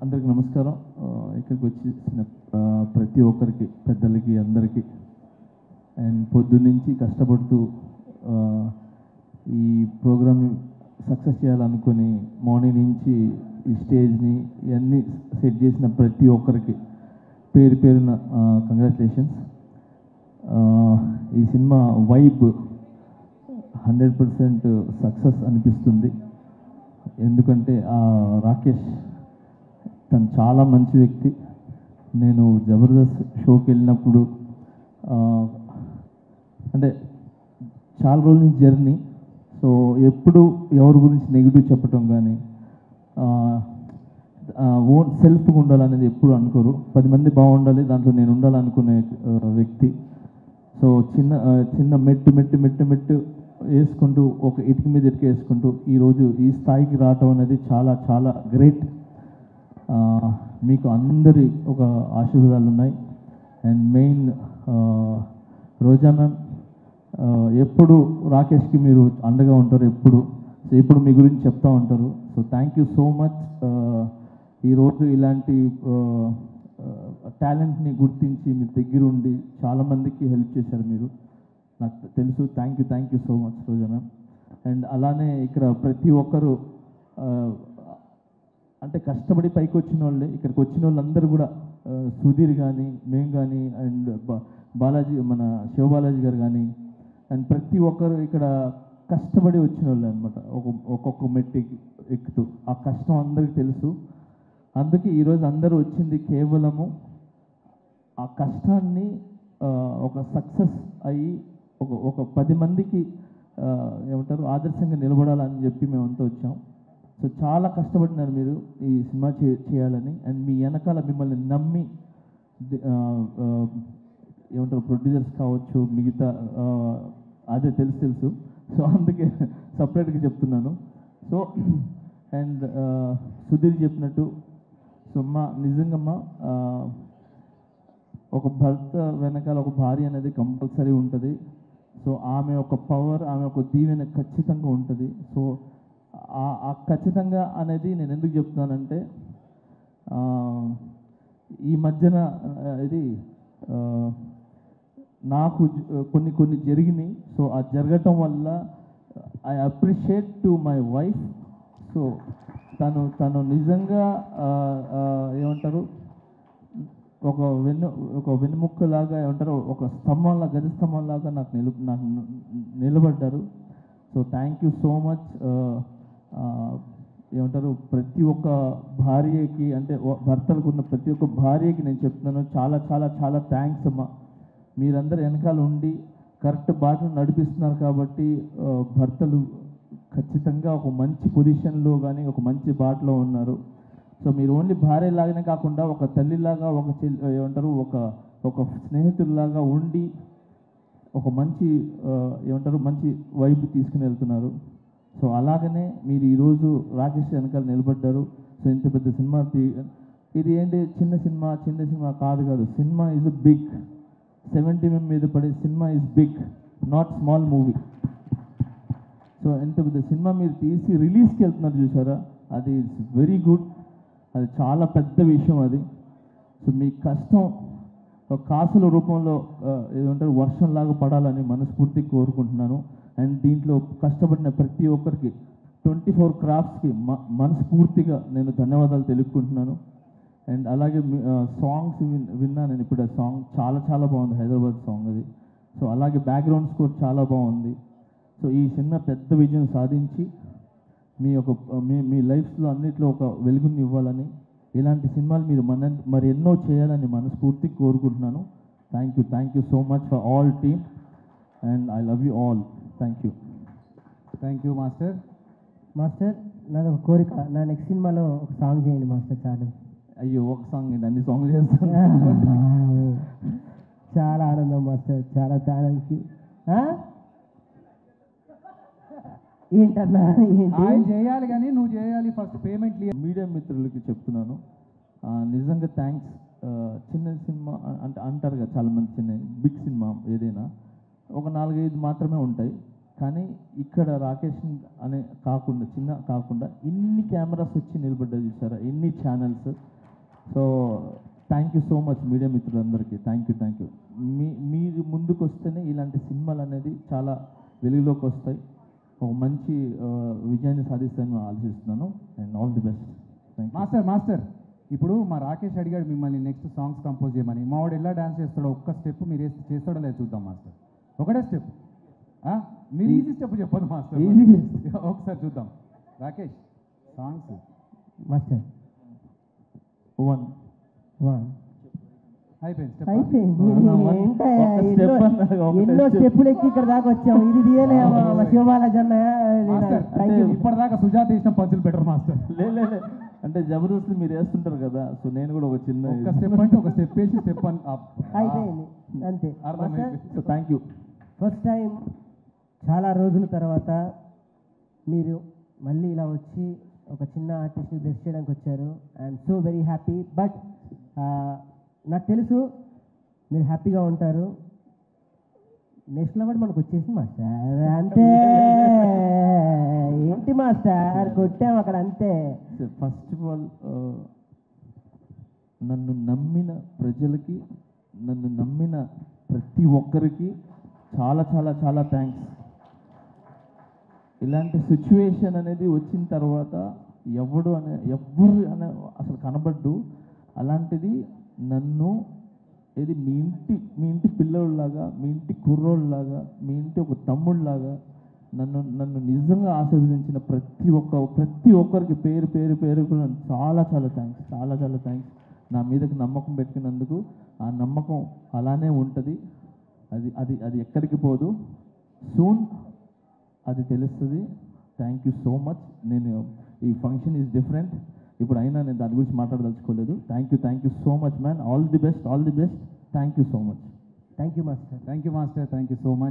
అందరికి నమస్కారం. ఇక్కడికి వచ్చిన ప్రతి ఒక్కరికి, పెద్దలకి, అందరికీ అండ్ పొద్దున్నుంచి కష్టపడుతూ ఈ ప్రోగ్రామ్ సక్సెస్ చేయాలనుకుని మార్నింగ్ నుంచి ఈ స్టేజ్ని ఇవన్నీ సెట్ చేసిన ప్రతి ఒక్కరికి పేరు పేరున కంగ్రాచులేషన్స్. ఈ సినిమా వైబ్ 100% సక్సెస్ అనిపిస్తుంది. ఎందుకంటే రాకేష్ తను చాలా మంచి వ్యక్తి. నేను జబర్దస్త్ షోకి వెళ్ళినప్పుడు అంటే చాలా రోజుల జర్నీ, సో ఎప్పుడు ఎవరి గురించి నెగిటివ్ చెప్పటం కానీ ఓన్ సెల్ఫ్గా ఉండాలనేది ఎప్పుడు అనుకోరు. 10 మంది బాగుండాలి, దాంట్లో నేను ఉండాలనుకునే వ్యక్తి. సో చిన్న మెట్టు వేసుకుంటూ ఒక ఇటుక మీద ఇటుక వేసుకుంటూ ఈరోజు ఈ స్థాయికి రావటం అనేది చాలా చాలా గ్రేట్. మీకు అందరి ఒక ఆశీర్వాదాలు ఉన్నాయి. అండ్ మెయిన్ రోజా మ్యామ్, ఎప్పుడు రాకేష్కి మీరు అండగా ఉంటారు, ఎప్పుడు మీ గురించి చెప్తూ ఉంటారు. So thank you so much. ఈరోజు ఇలాంటి టాలెంట్ని గుర్తించి మీ దగ్గరుండి చాలామందికి హెల్ప్ చేశారు మీరు, నాకు తెలుసు. Thank you so much Roja ma'am. And అలానే ఇక్కడ ప్రతి ఒక్కరు అంటే కష్టపడి పైకి వచ్చిన వాళ్ళే. ఇక్కడికి వచ్చిన వాళ్ళందరూ కూడా సుధీర్ కానీ, మేము కానీ, అండ్ బాలాజీ, మన శివబాలాజీ గారు కానీ, అండ్ ప్రతి ఒక్కరు ఇక్కడ కష్టపడి వచ్చిన వాళ్ళే అనమాట. ఒక్కొక్క మెట్టు ఎక్కుతూ ఆ కష్టం అందరికీ తెలుసు. అందుకే ఈరోజు అందరూ వచ్చింది కేవలము ఆ కష్టాన్ని ఒక సక్సెస్ అయ్యి ఒక 10 మందికి ఏమంటారు ఆదర్శంగా నిలబడాలని చెప్పి మేమంతా వచ్చాం. సో చాలా కష్టపడినారు మీరు ఈ సినిమా చేయాలని. అండ్ మీ వెనకాల మిమ్మల్ని నమ్మి ఏమంటారు ప్రొడ్యూసర్స్ కావచ్చు, మిగతా అదే తెలుసు. సో అందుకే సపరేట్గా చెప్తున్నాను. సో అండ్ సుధీర్ చెప్పినట్టు, సో నిజంగా ఒక భర్త వెనకాల ఒక భార్య అనేది కంపల్సరీ ఉంటుంది. సో ఆమె ఒక పవర్, ఆమె ఒక దీవెన ఖచ్చితంగా ఉంటుంది. సో ఆ ఖచ్చితంగా అనేది నేను ఎందుకు చెప్తున్నానంటే, ఈ మధ్యన ఇది నాకు కొన్ని జరిగినాయి. సో ఆ జరగటం వల్ల I appreciate to my wife. So తను నిజంగా ఏమంటారు ఒక వెన్నుముక్కలాగా, ఏమంటారు ఒక స్తంభంలా, గజ స్తంభంలాగా నాకు నిలబడ్డారు. So thank you so much. ఏమంటారు ప్రతి ఒక్క భార్యకి, అంటే భర్తలకు ఉన్న ప్రతి ఒక్క భార్యకి నేను చెప్తున్నాను, చాలా చాలా చాలా థ్యాంక్స్ అమ్మా. మీరందరూ వెనకాల ఉండి కరెక్ట్ బాటను నడిపిస్తున్నారు కాబట్టి భర్తలు ఖచ్చితంగా ఒక మంచి పొజిషన్లో కానీ ఒక మంచి బాటలో ఉన్నారు. సో మీరు ఓన్లీ భార్యలాగానే కాకుండా ఒక తల్లిలాగా, ఏమంటారు ఒక స్నేహితుల్లాగా ఉండి ఒక మంచి ఏమంటారు మంచి వైపు తీసుకుని వెళ్తున్నారు. సో అలాగనే మీరు ఈరోజు రాకేష్ వెనకాల నిలబడ్డారు. సో ఇంత పెద్ద సినిమా ఇది ఏంటి చిన్న సినిమా కాదు. Cinema is big. 70 mm మీద పడే cinema is big, not small movie. So ఎంత పెద్ద సినిమా మీరు తీసి రిలీజ్కి వెళ్తున్నారు చూసారా, అది ఇట్స్ వెరీ గుడ్. అది చాలా పెద్ద విషయం అది. సో మీ కష్టం ఒక కాసుల రూపంలో ఏమంటారు వర్షంలాగా పడాలని మనస్ఫూర్తిగా కోరుకుంటున్నాను. అండ్ దీంట్లో కష్టపడిన ప్రతి ఒక్కరికి 24 క్రాఫ్ట్స్కి మనస్ఫూర్తిగా నేను ధన్యవాదాలు తెలుపుకుంటున్నాను. అండ్ అలాగే సాంగ్స్ విన్నా నేను ఇప్పుడు. ఆ సాంగ్ చాలా చాలా బాగుంది, హైదరాబాద్ సాంగ్ అది. సో అలాగే బ్యాక్గ్రౌండ్ స్కోర్ చాలా బాగుంది. సో ఈ సినిమా పెద్ద విజయం సాధించి మీ లైఫ్లో అన్నిట్లో ఒక వెలుగుని ఇవ్వాలని, ఇలాంటి సినిమాలు మీరు మరి ఎన్నో చేయాలని మనస్ఫూర్తిగా కోరుకుంటున్నాను. Thank you so much for all team and I love you all. Thank you master. నాది ఒక కోరిక, నా నెక్స్ట్ సినిమాలో ఒక సాంగ్ చేయండి మాస్టర్. చాలు. అయ్యో ఒక సాంగ్ ఏంటి, అన్ని సాంగ్లు చేస్తాను. చాలా ఆనందం మాస్టర్, చాలా థ్యాంక్ యూ. ఏంటన్నా చేయాలి కానీ నువ్వు చేయాలి ఫస్ట్, పేమెంట్. మీడియా మిత్రులకి చెప్తున్నాను, నిజంగా థ్యాంక్స్. చిన్న సినిమా అంటే అంటారు కదా చాలామంది, బిగ్ సినిమా ఏదైనా ఒక 4-5 మాత్రమే ఉంటాయి. కానీ ఇక్కడ రాకేష్ అనే కాకుండా చిన్న కాకుండా ఇన్ని కెమెరాస్ వచ్చి నిలబడ్డాయి చూసారా, ఎన్ని channels. So thank you so much media మిత్రులందరికీ, థ్యాంక్ యూ. మీరు ముందుకు వస్తేనే ఇలాంటి సినిమాలు అనేది చాలా వెలుగులోకి వస్తాయి, ఒక మంచి విజయాన్ని సాధిస్తానని ఆలోచిస్తున్నాను. And all the best. Thank you. Master ఇప్పుడు మా రాకేష్ అడిగాడు మిమ్మల్ని నెక్స్ట్ సాంగ్స్ కంపోజ్ చేయమని. మా వాడు ఎలా డాన్స్ చేస్తాడో ఒక్క స్టెప్ మీరు చేస్తాడో లేదు చూద్దాం మాస్టర్. ఒకటే స్టెప్, మీరు ఈజీ స్టెప్ చెప్పదు మాస్టర్, Easy. ఒకసారి చూద్దాం. రాకేష్ సాంగ్స్ మాస్టర్ 1 అయిపోయింది step. అయిపోయింది. ఒక ఏంటయ్యా, step అన్నారు, ఒక ఎన్నో step. స్టెప్పులు ఎక్కి ఇక్కడ దాకా వచ్చాము. ఇది తీయలే మా శివబాలాజీ మాస్టర్ అన్నయ్య. ఇప్పటిదాకా సుజాత వేసిన పంచులు బెటర్ మాస్టర్. లే అంటే జబర్దస్త్ మీరు వేస్తుంటారు కదా, సో నేను కూడా ఒక చిన్న ఒక స్టెప్ అంటే ఒక స్టెప్ వేసి స్టెప్ అయిపోయింది అంతే. అర్థమైంది. So thank you. First time చాలా రోజుల తర్వాత మీరు మళ్ళీ ఇలా వచ్చి ఒక చిన్న ఆర్టిస్ట్ని బ్లెస్ చేయడానికి వచ్చారు. I'm so very happy. But నాకు తెలుసు మీరు హ్యాపీగా ఉంటారు. నేషనల్ అవార్డు మనకు వచ్చేసింది మాస్టర్, అంతే. ఏంటి మాస్టర్ కొట్టాము అక్కడ, అంతే. ఫస్ట్ ఆఫ్ ఆల్ నన్ను నమ్మిన ప్రజలకి, నన్ను నమ్మిన ప్రతి ఒక్కరికి చాలా చాలా చాలా థ్యాంక్స్. ఇలాంటి సిచ్యువేషన్ అనేది వచ్చిన తర్వాత ఎవ్వరు అనే అసలు కనబడ్డు. అలాంటిది నన్ను ఇది మీ ఇంటి పిల్లోళ్ళలాగా, మీ ఇంటి కుర్రోళ్ళలాగా, మీ ఇంటి ఒక తమ్ముళ్ళలాగా నన్ను నిజంగా ఆశీర్వదించిన ప్రతి ఒక్కరికి పేరు కూడా చాలా చాలా థ్యాంక్స్. నా మీదకి నమ్మకం పెట్టినందుకు. ఆ నమ్మకం అలానే ఉంటుంది, అది ఎక్కడికి పోదు. సూన్ అది తెలుస్తుంది. Thank you so much. నేను ఈ ఫంక్షన్ ఈజ్ డిఫరెంట్, ఇప్పుడు అయినా నేను దాని గురించి మాట్లాడదలుచుకోలేదు. Thank you so much man. All the best. Thank you so much. Thank you master. Thank you so much.